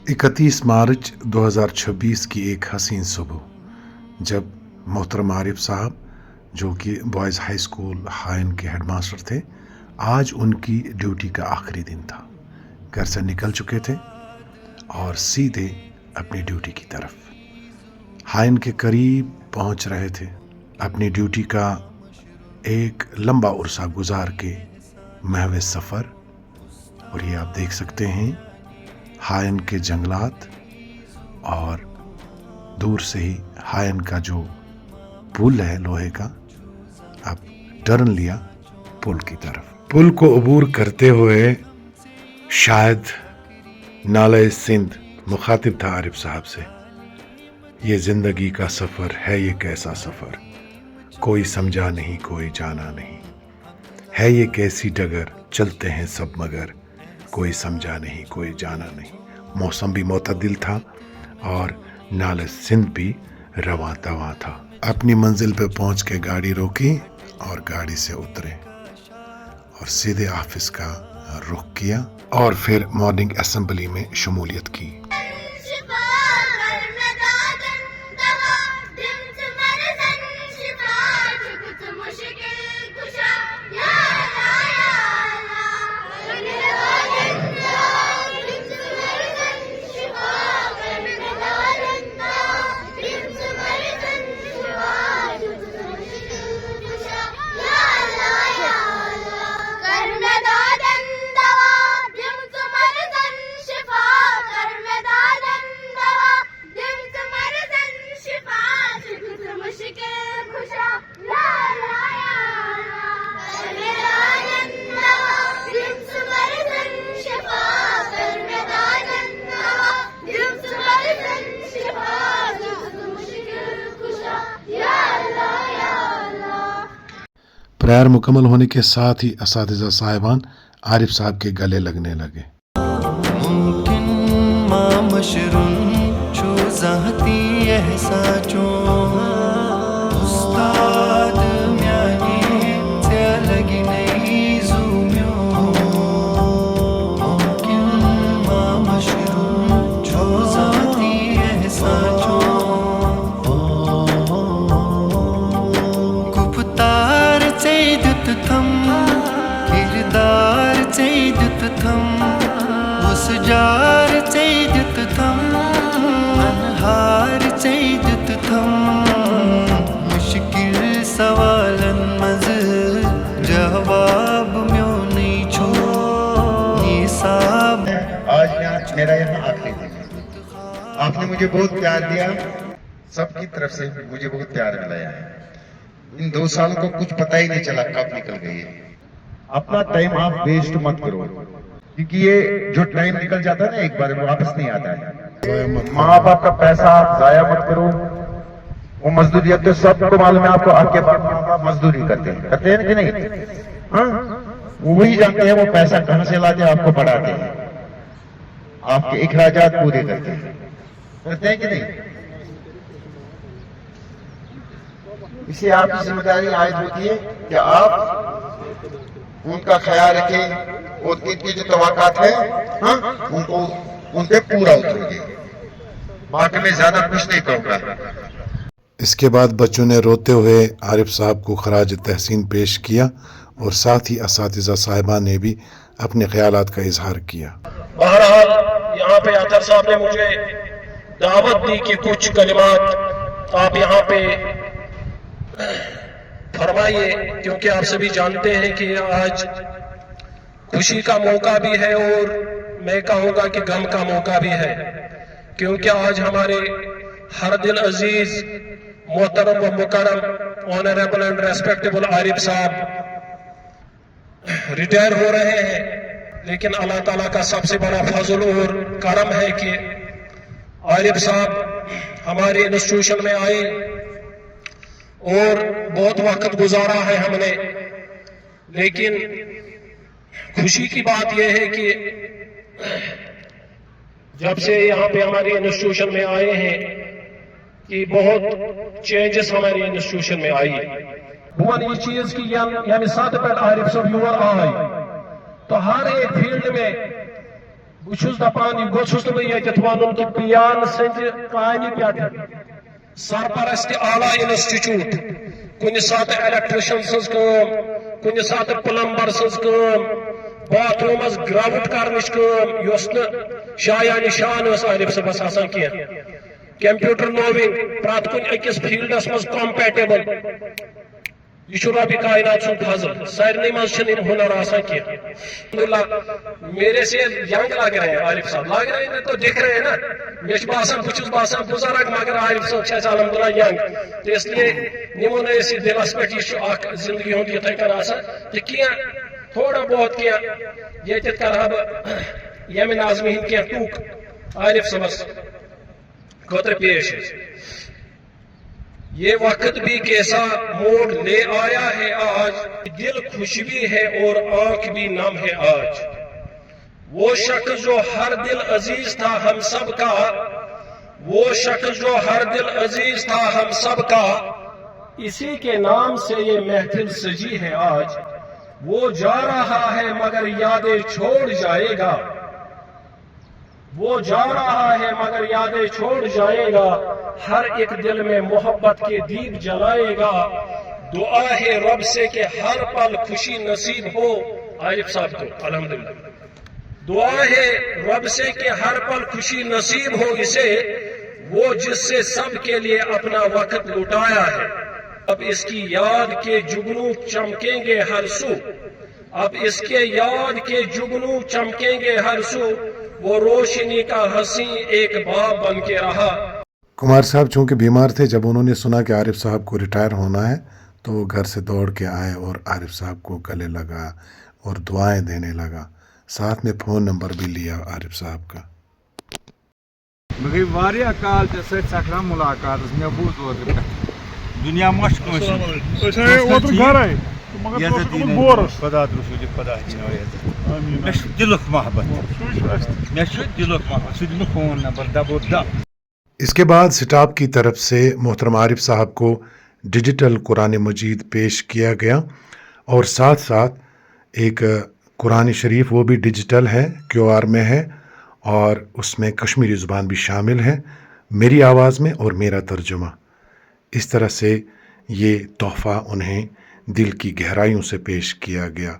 31 मार्च 2026 की एक हसीन सुबह जब मोहतरम आरिफ साहब जो कि बॉयज़ हाई स्कूल हाइन के हेडमास्टर थे, आज उनकी ड्यूटी का आखिरी दिन था। घर से निकल चुके थे और सीधे अपनी ड्यूटी की तरफ हाइन के करीब पहुंच रहे थे। अपनी ड्यूटी का एक लंबा उर्सा गुजार के महवे सफ़र, और ये आप देख सकते हैं हाइन के जंगलात और दूर से ही हाइन का जो पुल है लोहे का। अब टर्न लिया पुल की तरफ। पुल को अबूर करते हुए शायद नाले सिंध मुखातिब था आरिफ साहब से, ये ज़िंदगी का सफ़र है, ये कैसा सफ़र, कोई समझा नहीं कोई जाना नहीं, है ये कैसी डगर, चलते हैं सब मगर, कोई समझा नहीं कोई जाना नहीं। मौसम भी मोतदिल था और नाले सिंध भी रवां तवां था। अपनी मंजिल पे पहुंच के गाड़ी रोकी और गाड़ी से उतरे और सीधे ऑफिस का रुख किया और फिर मॉर्निंग असेंबली में शमूलियत की। प्रेयर मुकम्मल होने के साथ ही असातिज़ा साहिबान आरिफ साहब के गले लगने लगे। मेरा यहाँ आखिरी दिन है। आपने मुझे बहुत प्यार दिया, सबकी तरफ से मुझे बहुत प्यार मिला है। इन 2 सालों को कुछ पता ही नहीं चला कब निकल गई है। अपना टाइम आप वेस्ट मत करो, क्योंकि ये जो टाइम निकल जाता है ना एक बार, वो वापस नहीं आता है। माँ बाप का पैसा आप जाया मत करो। वो मजदूरी तो सबको मालूम है, आपको आपके बाप मजदूरी करते हैं कि नहीं? हाँ, वो वही जानते हैं वो पैसा कहाँ से लाते हैं, आपको पढ़ाते हैं, आपके इखराजात पूरे करते हैं कि नहीं? इसलिए आपकी जिम्मेदारी आयद होती है कि आप उनका ख्याल रखें और इनकी जो तवक्कात है, हाँ, उनको उन पे पूरा उतरोगे। बाकी में ज्यादा कुछ नहीं कहूँगा। इसके बाद बच्चों ने रोते हुए आरिफ साहब को खराज तहसीन पेश किया और साथ ही असातिज़ा साहिबा ने भी अपने ख्यालात का इजहार किया। बहरहाल यहाँ पे अतर साहब ने मुझे दावत दी कि कुछ कलिमात आप यहाँ पे फरमाइए, क्योंकि आप सभी जानते हैं कि आज खुशी का मौका भी है और मैं कहूँगा कि गम का मौका भी है, क्योंकि आज हमारे हर दिल अजीज मोहतरम व मुकर्रम ऑनरेबल एंड रेस्पेक्टेबल आरिफ साहब रिटायर हो रहे हैं। लेकिन अल्लाह ताला का सबसे बड़ा फजल और करम है कि आरिफ साहब हमारे इंस्टीट्यूशन में आए और बहुत वक्त गुजारा है हमने। लेकिन खुशी की बात यह है कि जब से यहाँ पे हमारे इंस्टीट्यूशन में आए हैं कि बहुत चेंजेस हमारे इंस्टीट्यूशन में आई। बन ये चीज की यमी साथ पे आरिफ साहब यूर आए तो हर एक फील्ड में بچھس دپان یہ گوچھس تو یہ ون کہ بیان سند کانہ پہ سرپرست اعلیٰ انسٹیٹیوٹ کن سات الیکٹریشن سز کام کن سات پلمبر سز کام باتھ رومس گراؤٹ کرنچ کام یہ شایہ نشان عارف صبس آسان کی کمپیوٹر نوونگ پرات کن اکس فیلڈس مز کمپیٹیبل یہ رب کائنات سن فضل سارے مز ہنر آسان کی الحمدللہ میرے سے ینگ لگ رہے ہیں عارف صاحب لگ رہے ہیں تو دکھ رہے ہیں نا مجھ باسان بچس باسان بزرگ مگر عارف صاحب چھ الحمدللہ ینگ تو اس لیے نمو نا اس دلس پہ یہ زندگی ہند یتھے کن آسان تو کی تھوڑا بہت کی یہ کرا بہ یم ناظمی ہند کی ٹوک عارف صبس خطر پیش ہے یہ وقت بھی کیسا موڑ لے آیا ہے آج دل خوش بھی ہے اور آنکھ بھی نم ہے آج وہ شخص جو ہر دل عزیز تھا ہم سب کا وہ شخص جو ہر دل عزیز تھا ہم سب کا اسی کے نام سے یہ محفل سجی ہے آج وہ جا رہا ہے مگر یادیں چھوڑ جائے گا وہ جا رہا ہے مگر یادیں چھوڑ جائے گا ہر ایک دل میں محبت کے دیپ جلائے گا دعا ہے رب سے کہ ہر پل خوشی نصیب ہو عارف صاحب کو الحمدللہ دعا ہے رب سے کہ ہر پل خوشی نصیب ہو اسے وہ جس سے سب کے لیے اپنا وقت لٹایا ہے اب اس کی یاد کے جگنو چمکیں گے ہر سو اب اس کے یاد کے جگنو چمکیں گے ہر سو وہ روشنی کا حسین ایک باپ بن کے رہا کمار صاحب چونکہ بیمار تھے جب انہوں نے سنا کہ عارف صاحب کو ریٹائر ہونا ہے تو وہ گھر سے دوڑ کے آئے اور عارف صاحب کو گلے لگا اور دعائیں دینے لگا ساتھ میں فون نمبر بھی لیا عارف صاحب کا گئی واریاہ کال ژے سۭتۍ سکران ملاقات مےٚ بوٗز اوترٕ پٮ۪ٹھ دُنیا ما چھُ کٲنٛسہِ خۄدا رسوٗلِ خۄدا مےٚ چھُ دِلُک محبت مےٚ چھُ دِلُک محبت سُہ دِمہٕ فون نمبر دبو دب اس کے بعد سٹاف کی طرف سے محترم عارف صاحب کو ڈیجیٹل قرآن مجید پیش کیا گیا اور ساتھ ساتھ ایک قرآن شریف وہ بھی ڈیجیٹل ہے QR میں ہے اور اس میں کشمیری زبان بھی شامل ہے میری آواز میں اور میرا ترجمہ اس طرح سے یہ تحفہ انہیں دل کی گہرائیوں سے پیش کیا گیا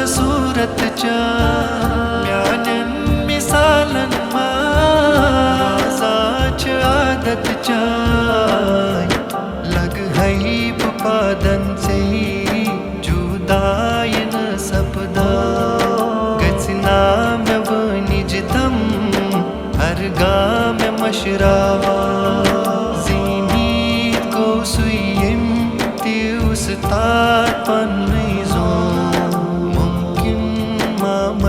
صورت میانن مثالن مازاچ عادت چائے لگ ہے پادن سے جدائن سپدا گچنا میں ونج تم ہر گام میں مشراوا زینیت کو سوئیم تیوس تات پن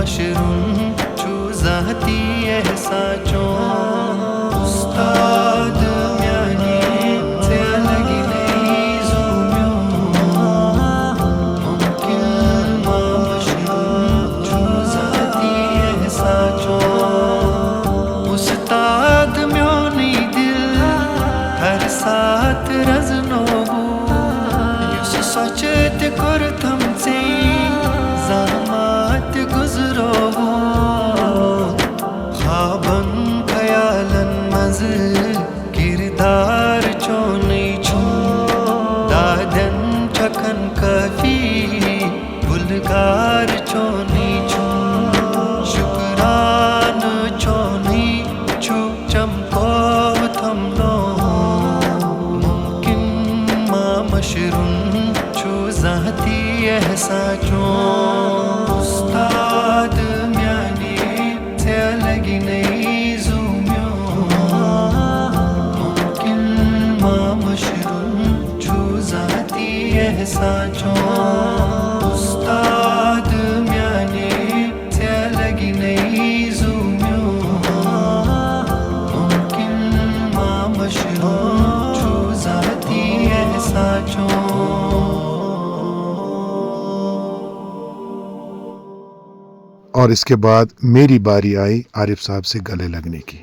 مشروم چو ذاتی احساچوں استاد میانی سے لگی نہیں زومیوں ممکن ما مشروم چو ذاتی احساچوں استاد میونی دل ہر ساتھ رزنو یس سوچت کرتم سے زحمات گزرو خوابن خیالن مز کردار چونی چھو دادن چکن کافی بلگار چونی چھو شکران چونی چھو چمکو تھم لو ممکن ما مشروم چھو ذاتی احساچوں استاد میانی سے لگی نہیں زومیوں ممکن ما مشروم چھو ذاتی احساچوں استاد میانی سے اور اس کے بعد میری باری آئی عارف صاحب سے گلے لگنے کی۔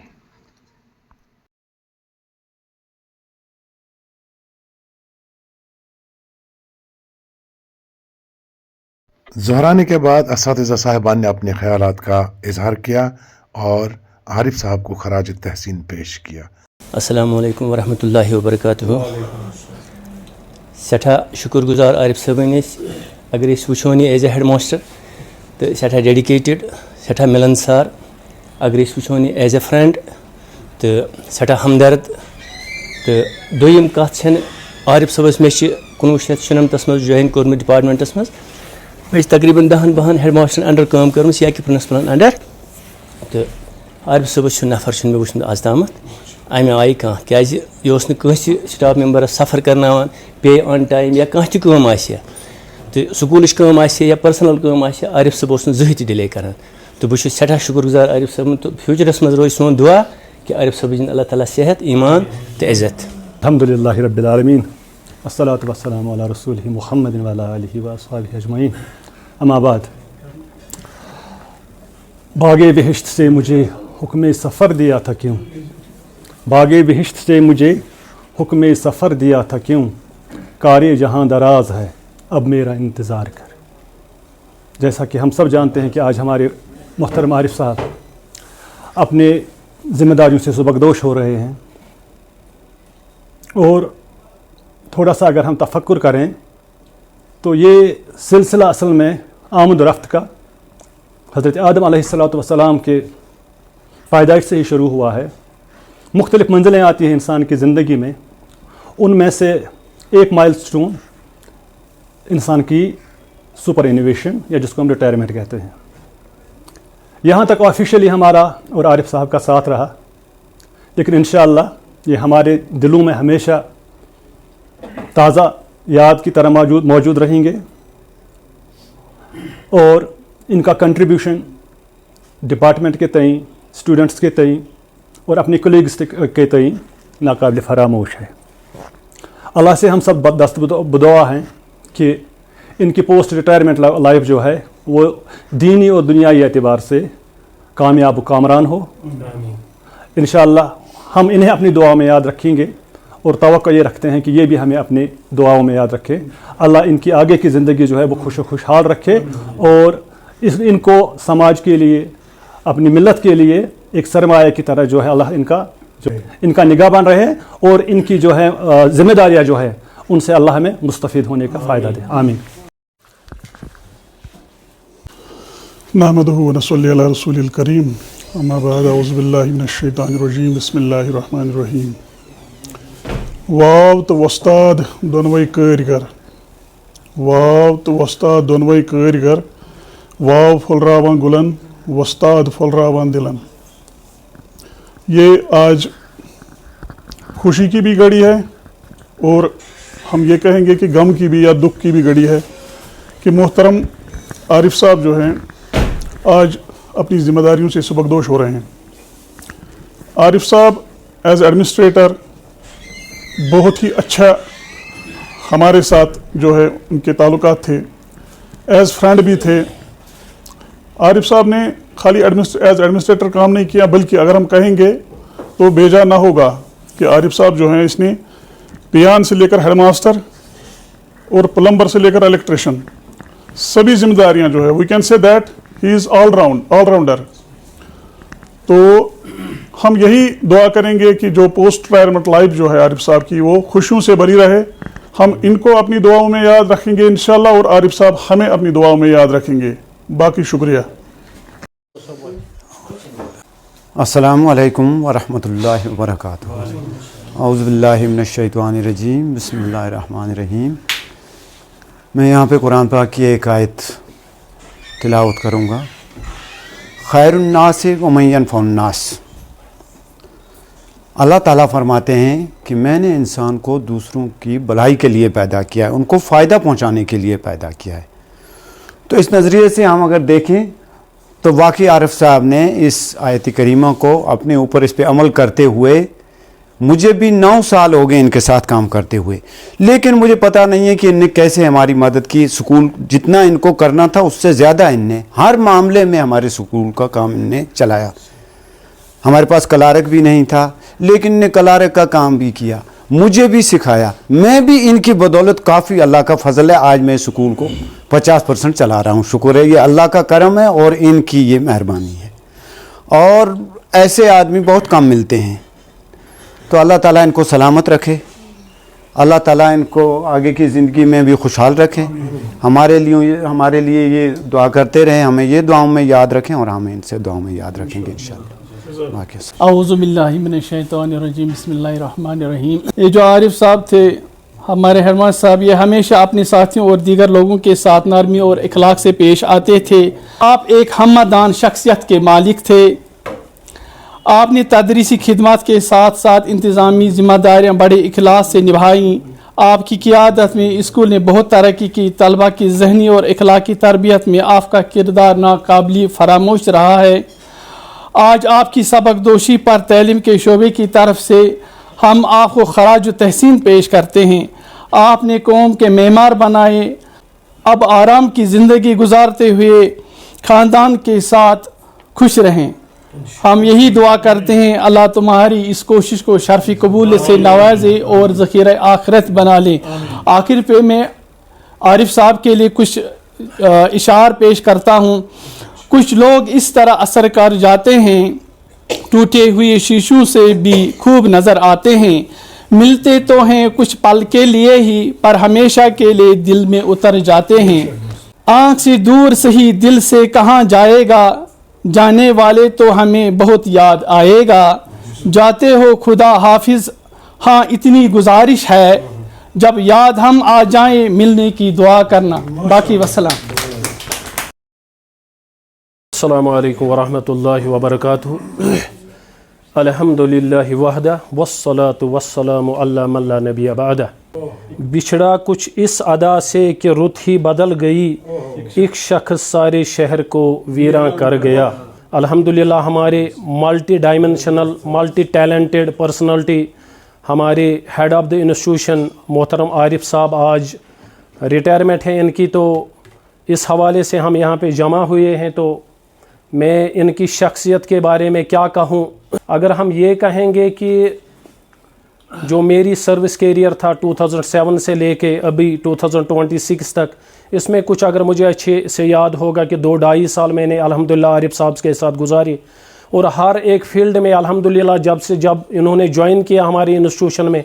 ظہرانے کے بعد اساتذہ صاحبان نے اپنے خیالات کا اظہار کیا اور عارف صاحب کو خراج تحسین پیش کیا۔ السلام علیکم ورحمۃ اللہ وبرکاتہ۔ سٹھا شکر گزار عارف صٲبٕنۍ أسۍ اگر أسۍ وٕچھون یہِ ایز اے ہیڈ ماسٹر تہٕ سٮ۪ٹھاہ ڈیڈِکیٹِڈ سٮ۪ٹھاہ مِلنسار، اگر أسۍ وٕچھون یہِ ایز اے فرٛٮ۪نٛڈ تہٕ سٮ۪ٹھاہ ہمدرد۔ تہٕ دوٚیِم کَتھ چھَنہٕ عارف صٲبَس مےٚ چھِ 1996 منٛز جویِن کوٚرمُت ڈِپاٹمٮ۪نٛٹَس منٛز، مےٚ چھِ تقریٖباً 10 12 ہیڈ ماسٹرن انڈر کٲم کٔرمٕژ یا کہِ پرنسپلن انڈر، تہٕ عارف صٲبَس چھُ نفر چھُنہٕ مےٚ وٕچھمُت آز تامَتھ اَمہِ آیہِ کانٛہہ، کیٛازِ یہِ اوس نہٕ کٲنٛسہِ سٹاف ممبرس سفر کرناوان پے آن ٹایم یا کانٛہہ تہِ کٲم آسہِ ہا، تہٕ سکوٗلٕچ کٲم آسہِ ہا یا پٔرسنل کٲم آسہِ ہا، عارف صٲب اوس نہٕ زٕہٕنۍ تہِ ڈِلے کران۔ تہٕ بہٕ چھُس سٮ۪ٹھاہ شُکر گُزار عارف صٲبُن، تہٕ فیوٗچرس منٛز روزِ سون دُعا کہِ عارف صٲبٕنۍ دِنۍ اللہ تعالیٰ صحت، ایمان تہٕ عزت۔ الحمدللہ رب العالمین، والصلاة والسلام علی رسولہ محمد وعلی آلہ واصحابہ اجمعین، اما بعد۔ باغ بہشت سے مجھے حکم سفر دیا تھا کیوں، باغ بہشت سے مجھے حکم سفر دیا تھا کیوں، کار جہاں دراز ہے اب میرا انتظار کر۔ جیسا کہ ہم سب جانتے ہیں کہ آج ہمارے محترم عارف صاحب اپنے ذمہ داریوں سے سبکدوش ہو رہے ہیں، اور تھوڑا سا اگر ہم تفکر کریں تو یہ سلسلہ اصل میں آمد و رفت کا حضرت آدم علیہ السلام کے پیدائش سے ہی شروع ہوا ہے۔ مختلف منزلیں آتی ہیں انسان کی زندگی میں، ان میں سے ایک مائل سٹون انسان کی سپر انوویشن یا جس کو ہم ریٹائرمنٹ کہتے ہیں۔ یہاں تک آفیشیلی ہمارا اور عارف صاحب کا ساتھ رہا، لیکن انشاءاللہ یہ ہمارے دلوں میں ہمیشہ تازہ یاد کی طرح موجود رہیں گے، اور ان کا کنٹریبیوشن ڈپارٹمنٹ کے تئیں، اسٹوڈنٹس کے تئیں اور اپنی کولیگس کے تئیں ناقابل فراموش ہے۔ اللہ سے ہم سب دست بدعا ہیں کہ ان کی پوسٹ ریٹائرمنٹ لائف جو ہے وہ دینی اور دنیائی اعتبار سے کامیاب و کامران ہو۔ انشاءاللہ ہم انہیں اپنی دعاؤں میں یاد رکھیں گے، اور توقع یہ رکھتے ہیں کہ یہ بھی ہمیں اپنی دعاؤں میں یاد رکھے۔ اللہ ان کی آگے کی زندگی جو ہے وہ خوش و خوشحال رکھے، اور ان کو سماج کے لیے، اپنی ملت کے لیے ایک سرمایہ کی طرح جو ہے اللہ ان کا نگہبان رہے، اور ان کی جو ہے ذمہ داریاں جو ہے ان سے اللہ ہمیں مستفید ہونے کا فائدہ دے، آمین۔ نحمدہ ونصلی علی رسول الکریم، اما بعد، اعوذ باللہ من الشیطان الرجیم، بسم اللہ الرحمن الرحیم۔ واو تو وستاد دونوئی کٲرۍگر، واو تو وستاد دونوئی کٲرۍگر، واو پھۄلراوان گُلن، وستاد پھۄلراوان دلن۔ یہ آج خوشی کی بھی گھڑی ہے، اور ہم یہ کہیں گے کہ غم کی بھی یا دکھ کی بھی گھڑی ہے کہ محترم عارف صاحب جو ہیں آج اپنی ذمہ داریوں سے سبکدوش ہو رہے ہیں۔ عارف صاحب ایز ایڈمنسٹریٹر بہت ہی اچھا ہمارے ساتھ جو ہے ان کے تعلقات تھے، ایز فرینڈ بھی تھے۔ عارف صاحب نے خالی ایز ایڈمنسٹریٹر کام نہیں کیا، بلکہ اگر ہم کہیں گے تو بیجا نہ ہوگا کہ عارف صاحب جو ہیں اس نے پیان سے لے کر ہیڈ ماسٹر اور پلمبر سے لے کر الیکٹریشین سبھی ذمہ داریاں جو ہے we can say that he is all rounder. تو ہم یہی دعا کریں گے کہ جو پوسٹ ریٹائرمنٹ لائف جو ہے عارف صاحب کی وہ خوشیوں سے بھری رہے۔ ہم ان کو اپنی دعاؤں میں یاد رکھیں گے انشاءاللہ، اور عارف صاحب ہمیں اپنی دعاؤں میں یاد رکھیں گے۔ باقی شکریہ۔ السلام علیکم ورحمۃ اللہ وبرکاتہ۔ اعوذ باللہ من الشیطان الرجیم، بسم اللہ الرحمن الرحیم۔ میں یہاں پہ قرآن پاک کی ایک آیت تلاوت کروں گا۔ خیر الناس ومن ینفع الناس۔ اللہ تعالیٰ فرماتے ہیں کہ میں نے انسان کو دوسروں کی بھلائی کے لیے پیدا کیا ہے، ان کو فائدہ پہنچانے کے لیے پیدا کیا ہے۔ تو اس نظریے سے ہم اگر دیکھیں تو واقعی عارف صاحب نے اس آیت کریمہ کو اپنے اوپر اس پہ عمل کرتے ہوئے मुझे भी 9 साल हो गए इनके साथ काम करते हुए, लेकिन मुझे पता नहीं है कि इनने कैसे हमारी मदद की। स्कूल जितना इनको करना था उससे ज़्यादा इनने हर मामले में हमारे स्कूल का काम इनने चलाया। हमारे पास क्लार्क भी नहीं था, लेकिन इन्हें क्लार्क का काम भी किया, मुझे भी सिखाया। मैं भी इनकी बदौलत काफ़ी, अल्लाह का फजल है, आज मैं स्कूल को 50% चला रहा हूँ। शुक्र है, ये अल्लाह का करम है और इनकी ये मेहरबानी है। और ऐसे आदमी बहुत कम मिलते हैं, तो अल्लाह ताला इनको सलामत रखे, अल्लाह ताला इनको आगे की ज़िंदगी में भी खुशहाल रखे। हमारे लिए ये दुआ करते रहे, हमें ये दुआओं में याद रखें और हमें इनसे दुआओं में याद रखेंगे इंशाअल्लाह। औज़ु बिल्लाहि मिनश शैतानिर रजीम, बिस्मिल्लाहिर रहमानिर रहीम। ये जो आरिफ साहब थे, हमारे हेडमास्टर साहब, ये हमेशा अपने साथियों और दीगर लोगों के साथ नरमी और इखलाक से पेश आते थे। आप एक हमदर्द शख्सियत के मालिक थे। आपने तदरीसी खिदमत के साथ साथ इंतज़ामी ज़िम्मेदारियाँ बड़े इखलास से निभाईं। आपकी क़ियादत में स्कूल ने बहुत तरक्की की। तलबा की ज़हनी और इखलाकी तरबियत में आपका किरदार नाकाबिल फरामोश रहा है। आज आपकी सबकदोशी पर तालीम के शोबे की तरफ से हम आपको खराज तहसीन पेश करते हैं। आपने कौम के मेमार बनाए। अब आराम की ज़िंदगी गुजारते हुए ख़ानदान के साथ खुश रहें। हम यही दुआ करते हैं, अल्लाह तुम्हारी इस कोशिश को शर्फ़ी कबूल से नवाजे और ज़ख़ीरा आखिरत बना ले। आखिर पे मैं आरिफ साहब के लिए कुछ इशार पेश करता हूँ। कुछ लोग इस तरह असर कर जाते हैं, टूटे हुए शीशों से भी खूब नज़र आते हैं। मिलते तो हैं कुछ पल के लिए ही, पर हमेशा के लिए दिल में उतर जाते हैं। आँख से दूर सही दिल से कहाँ जाएगा, जाने वाले तो हमें बहुत याद आएगा। जाते हो खुदा हाफिज, हाँ इतनी गुजारिश है, जब याद हम आ जाएं मिलने की दुआ करना। बाकी वसलाम। अस्सलामु अलैकुम वरहमतुल्लाहि वबरकातुहू। अल्हम्दुलिल्लाहि वहदा वस्सलातु वस्सलामु अला मन ला नबिय्य बअदा। बिछड़ा कुछ इस अदा से कि रुत ही बदल गई, एक शख्स सारे शहर को वीरां कर गया। अल्हम्दुलिल्लाह हमारे multi dimensional multi talented personality हमारे हेड ऑफ़ द इंस्टीट्यूशन मोहतरम आरिफ साहब आज रिटायरमेंट है इनकी, तो इस हवाले से हम यहाँ पे जमा हुए हैं। तो मैं इनकी शख्सियत के बारे में क्या कहूँ। अगर हम ये कहेंगे कि जो मेरी सर्विस कैरियर था 2007 से लेके अभी 2026 तक, इसमें कुछ अगर मुझे अच्छे से याद होगा कि 2-2.5 साल मैंने अल्हम्दुलिल्लाह आरिफ साहब के साथ गुजारी, और हर एक फील्ड में अल्हम्दुलिल्लाह जब इन्होंने ज्वाइन किया हमारे इंस्टीट्यूशन में,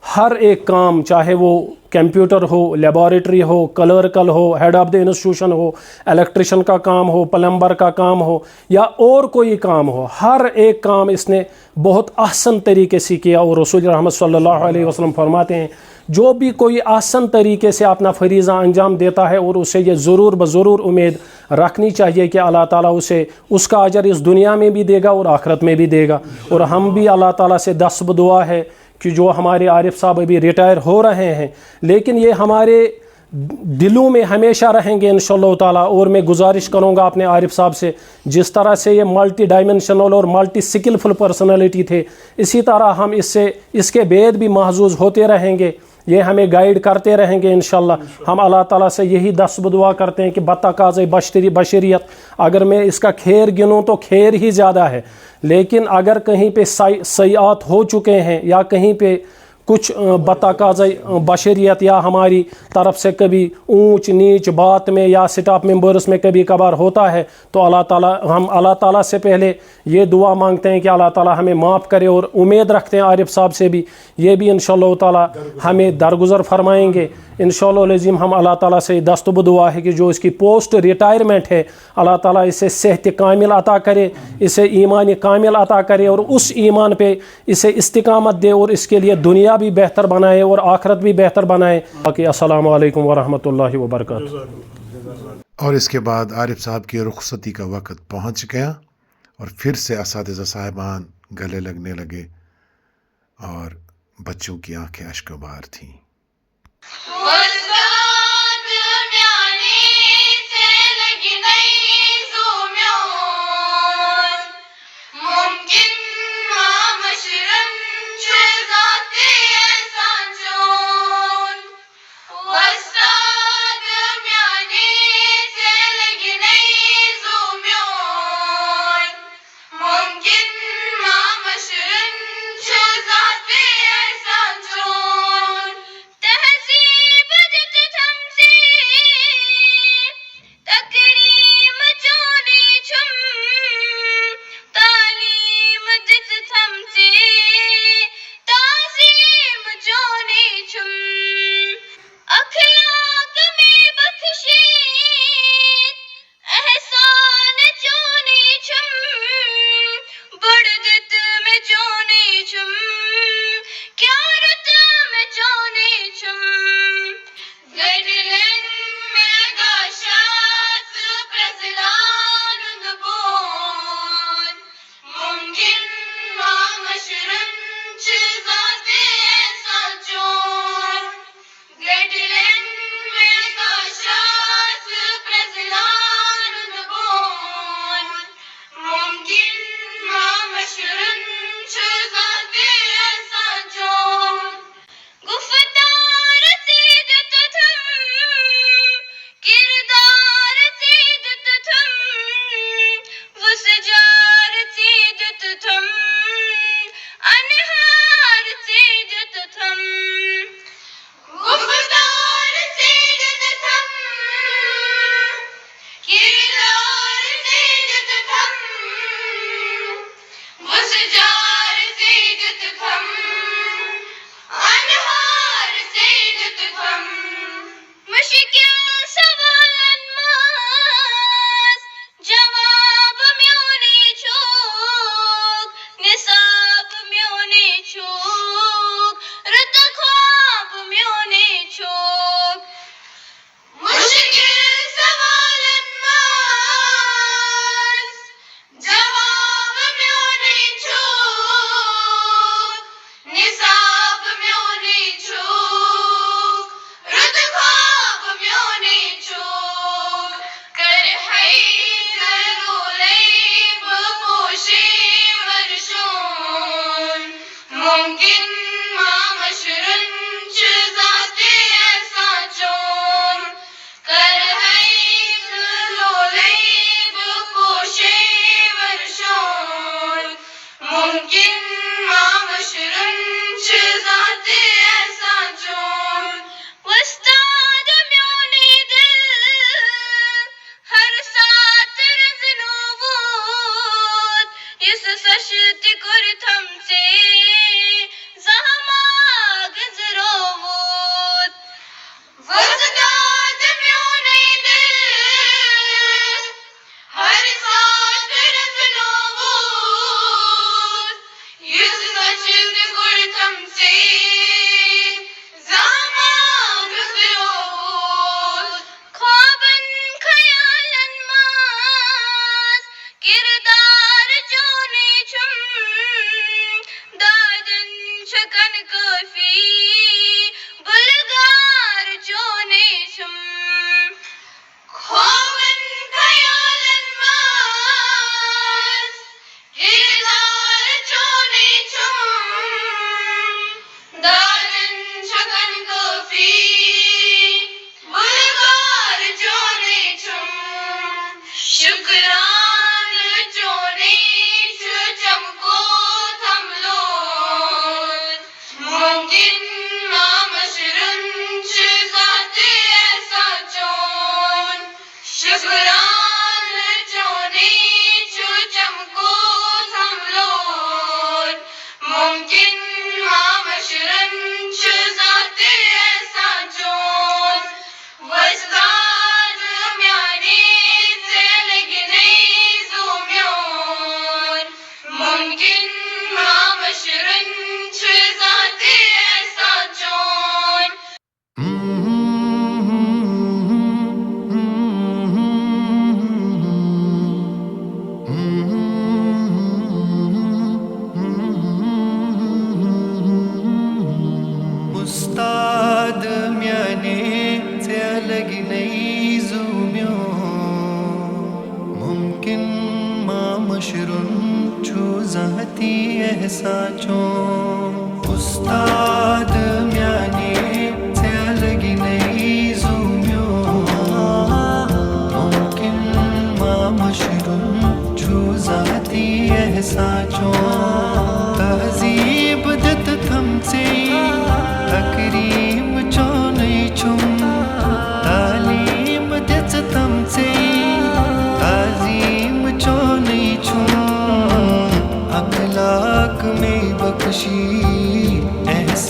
हर एक काम, चाहे वो कंप्यूटर हो, लेबॉरेटरी हो, क्लर्कल हो, हेड ऑफ़ द इंस्टीट्यूशन हो, इलेक्ट्रिशियन का काम हो, प्लम्बर का काम हो या और कोई काम हो, हर एक काम इसने बहुत आसान तरीके से किया। और रसूल रहमत सल्लल्लाहु अलैहि वसल्लम फरमाते हैं, जो भी कोई आसान तरीके से अपना फरीज़ा अंजाम देता है और उसे ये ज़रूर बज़रूर उम्मीद रखनी चाहिए कि अल्लाह ताला उसे उसका अजर इस दुनिया में भी देगा और आखिरत में भी देगा। और हम भी अल्लाह ताला से दस्तब दुआ है कि जो हमारे आरिफ साहब अभी रिटायर हो रहे हैं, लेकिन ये हमारे दिलों में हमेशा रहेंगे इंशाअल्लाह ताला। और मैं गुजारिश करूँगा अपने आरिफ साहब से, जिस तरह से ये मल्टी डायमेंशनल और मल्टी स्किलफुल पर्सनालिटी थे, इसी तरह हम इसके बेद भी महजूज होते रहेंगे। ये हमें गाइड करते रहेंगे इंशाअल्लाह। हम अल्लाह ताला से यही दस्तब दुआ करते हैं कि बतकाज़ बशरियत, अगर मैं इसका खैर गिनूँ तो खैर ही ज़्यादा है, लेकिन अगर कहीं पे सयात हो चुके हैं या कहीं पे कुछ बतकाज़ बशरियत या हमारी तरफ से कभी ऊंच नीच बात में या स्टाफ मेंबर्स में कभी कभार होता है, तो हम अल्लाह ताला से पहले ये दुआ मांगते हैं कि अल्लाह ताला हमें माफ़ करे, और उम्मीद रखते हैं आरिफ साहब से भी ये भी इंशाअल्लाह ताला हमें दरगुजर फरमाएंगे इंशाअल्लाह लज़ीम। हम अल्लाह ताला से दस्तब दुआ है कि जो इसकी पोस्ट रिटायरमेंट है, अल्लाह ताला इसे सेहत कामिल अता करे, इसे ईमान कामिल अता करे और उस ईमान पे इसे इस्तिकामत दे और इसके लिए दुनिया भी बेहतर बनाए और आखिरत भी बेहतर बनाए। बाकी अस्सलामु अलैकुम वरहमतुल्लाहि वबरकातुहू। और इसके बाद आरिफ साहब की रुखसती का वक़्त पहुँच गया और फिर से असातिज़ा साहिबान गले लगने लगे और बच्चों की आंखें अश्कबार थीं। मुमकिन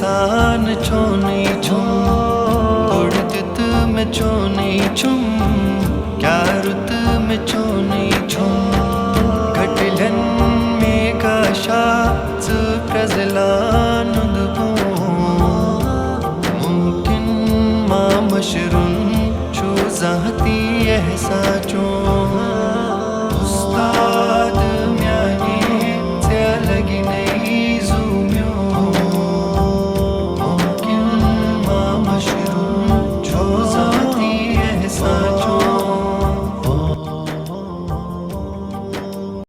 एहसान छोने छुम उड़ दित में छोने छुम